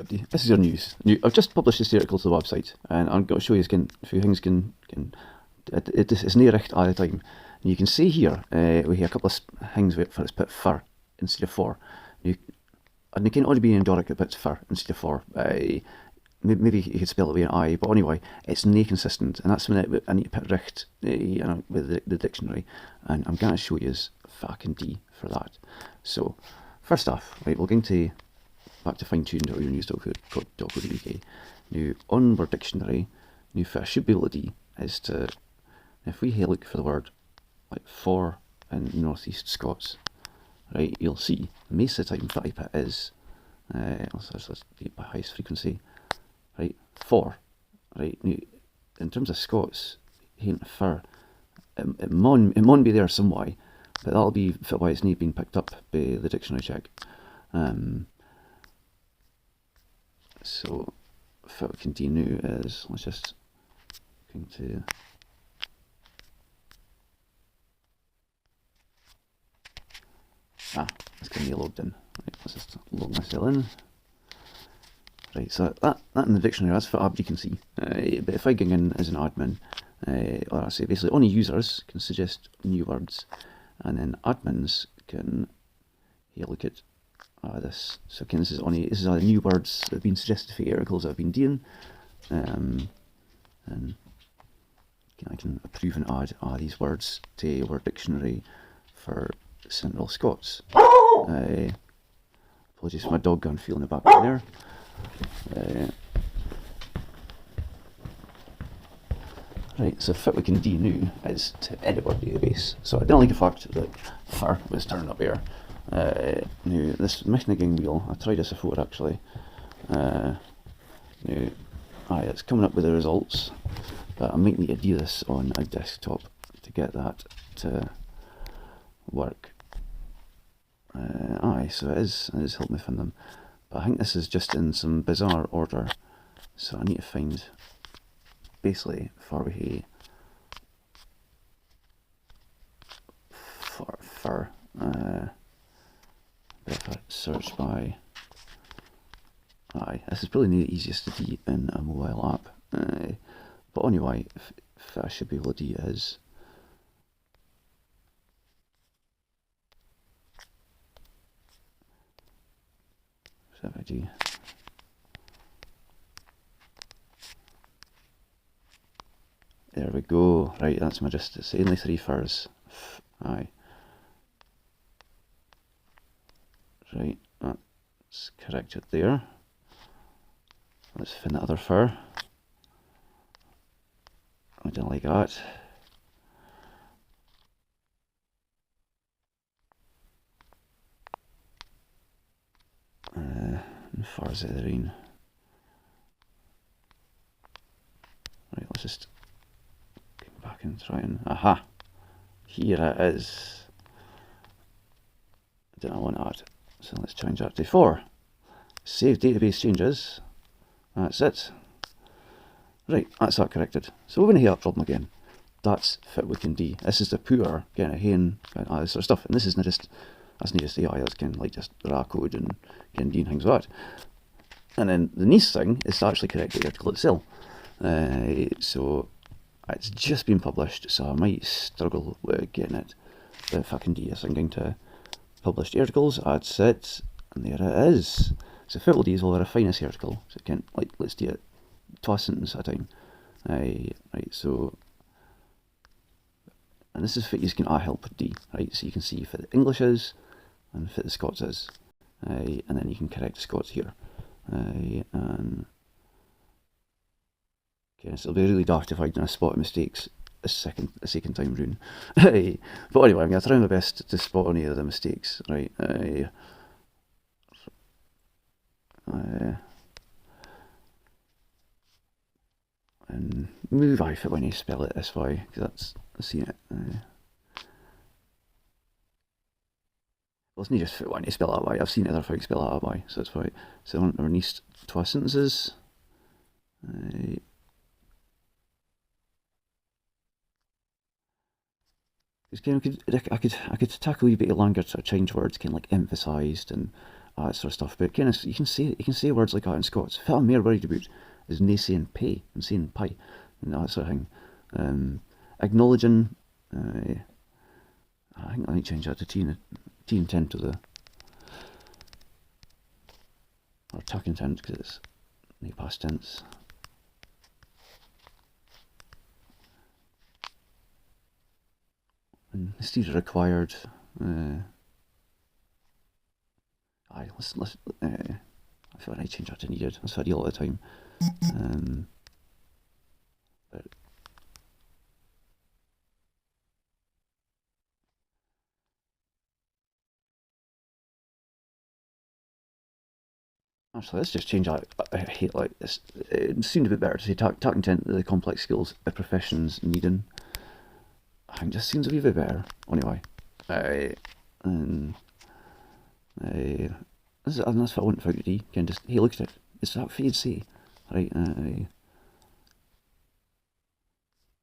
everybody, this is your news. I've just published this article to the website, and I'm going to show you a few things. It's near echt all the time. And you can see here, we have a couple of things for it's put fur instead of for. And it can only be in Doric that puts fur instead of for. Maybe you could spell it with an I, but anyway, it's not consistent, and that's when I need to put recht with the dictionary, and I'm going to show you fucking D for that. So, first off, right, we're going to back to fine-tune.news.co.uk. Now, on our dictionary, now what I should be able to do is to, if we look for the word like for in North East Scots, right, you'll see most of the time what I put is, let's do it by highest frequency, right, for, right. Now, in terms of Scots, for, it maun be there some way, but that'll be why it's not being picked up by the dictionary check. So what we can do now is, let's just going to it's going to be logged in. Right, let's just log myself in. Right, so that in the dictionary, that's what you can see. But if I go in as an admin, or I say basically only users can suggest new words, and then admins can look at this. So again, this is all the new words that have been suggested for articles that I've been doing, and I can approve and add these words to our dictionary for Central Scots. Apologies for my dog going feeling the background there. Right, so what we can do now is to edit our database. So I don't like the fact that fur was turned up here. Now this Mechanigging wheel, I tried this before actually. Now, it's coming up with the results, but I might need to do this on a desktop to get that to work. So it is helping me find them. But I think this is just in some bizarre order, so I need to find basically fur, if I search by this is probably not the easiest to do in a mobile app, but anyway, if I should be able to do is so if I do there we go. Right, that's my just, it's only 3 furs. Right, that's corrected there. Let's find the other fur. I don't like that. Furs are in. Right, let's just go back and try and aha. Here it is. I don't want that. So let's change that to 4. Save database changes. That's it. Right, that's that corrected. So we're going to hear that problem again. That's what we can do. This is the poor getting a hen, all this sort of stuff. And this isn't just, that's not just AI, that's kind of like just raw code and doing things like that. And then the nice thing is to actually correct the article itself. So it's just been published, so I might struggle with getting it. But if I can do this, I'm going to published articles, add set, and there it is. So what we'll do is we'll refine this article. So again, like, let's do it 2 sentences at a time. Right, so, and this is what you can help do, right? So you can see what the English is and what the Scots is, and then you can correct the Scots here. And okay, so it'll be really daft if I don't spot mistakes a second time round. But anyway, I'm going to try my best to spot any of the mistakes, right? And move if when you spell it this way, because that's, I've seen it. Well, it's not just when you spell that way, I've seen other folks spell that way, so that's why. So I want to release 2 sentences. I could tackle a wee bit longer sort of change words, kind of like emphasised and that sort of stuff. But kind of, you can say words like that in Scots. What I'm more worried about is nae saying pay and saying pie and that sort of thing. Acknowledging. I think I need to change that to T and 10 to the, or tuck intent, because it's nae past tense. And these are required. I feel like I change that to needed. That's what I do all the time. But actually, let's just change that. I hate like this. It seemed a bit better to say tuck intent to the complex skills professions needing. I think just seems a wee bit better. Anyway, that's what I want for you to do. Again, just hey, look at it. It's that for you to say, right?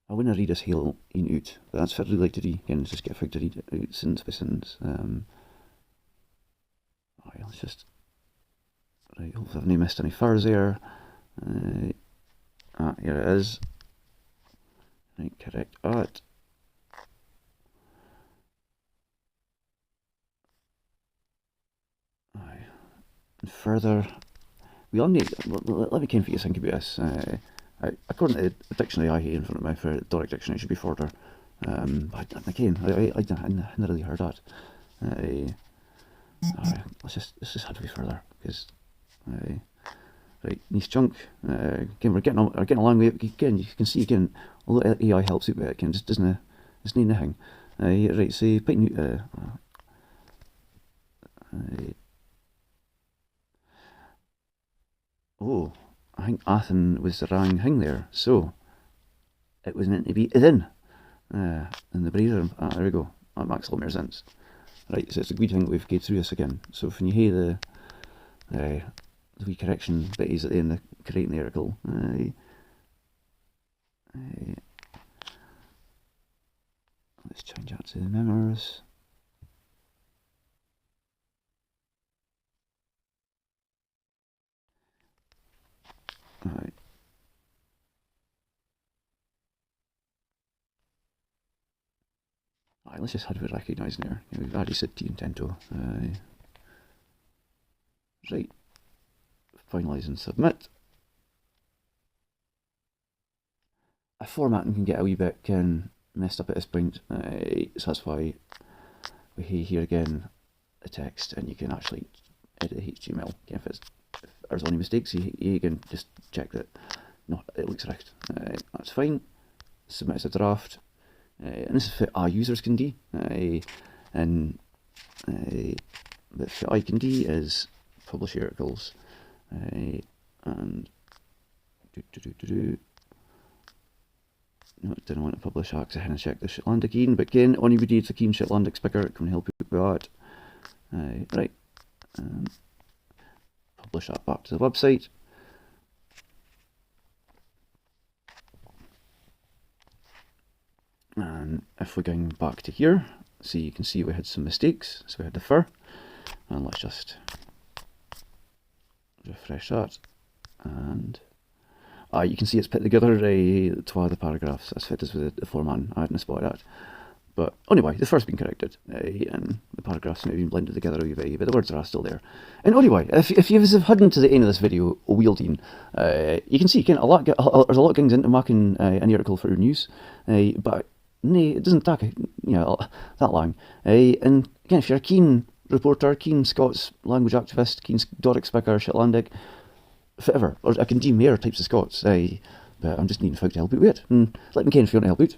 I wouldn't read this heel in out, but that's what I'd really like to do. Again, just get folk to read it out sentence by sentence. Right, let's just. Right, hopefully I've not missed any furs there. Here it is. Right, correct. Alright. And further, we all need. Let me kind of think about this. According to the dictionary I have in front of me, for the Doric dictionary, it should be further. But again, I never really heard that. Let's just have to be further, because right, nice chunk. Again, we're getting along with it. Again, you can see again, although AI helps out with it, again, just doesn't it's not nothing. Right, so quite new. Oh, I think Athen was the wrong thing there. So it was meant to be in. And the brazer. There we go. That makes a lot more sense. Right, so it's a good thing that we've gone through this again. So when you hear the wee correction bitties at the end of creating the article, let's change that to the memoirs. Right. Right, let's just have it recognising there. We've already said T and 10 to. Right. Finalise and submit. A formatting can get a wee bit messed up at this point, so that's why we have here again a text, and you can actually edit the HTML. If there's any mistakes, you can just check that no, it looks right. That's fine. Submit as a draft, and this is what our users can do. But what I can do is publish articles, and no, I didn't want to publish that because I hadn't checked the Shetlandic key, but again, anybody it's a keen Shetlandic speaker can help you with that. Right, publish that back to the website. And if we're going back to here, so you can see we had some mistakes. So we had the fur, and let's just refresh that, and you can see it's put together the paragraphs as fit as with the format. I hadn't spotted that. But anyway, the first been corrected, and the paragraphs have been blended together a wee bit, but the words are still there. And anyway, if you've hidden to the end of this video wielding, you can see again there's a lot of things into making an article for your news, but it doesn't take that long. And again, if you're a keen reporter, keen Scots language activist, keen Doric speaker, Shetlandic, whatever, or I can do more types of Scots, but I'm just needing folk to help out with it. And let me know if you want to help out.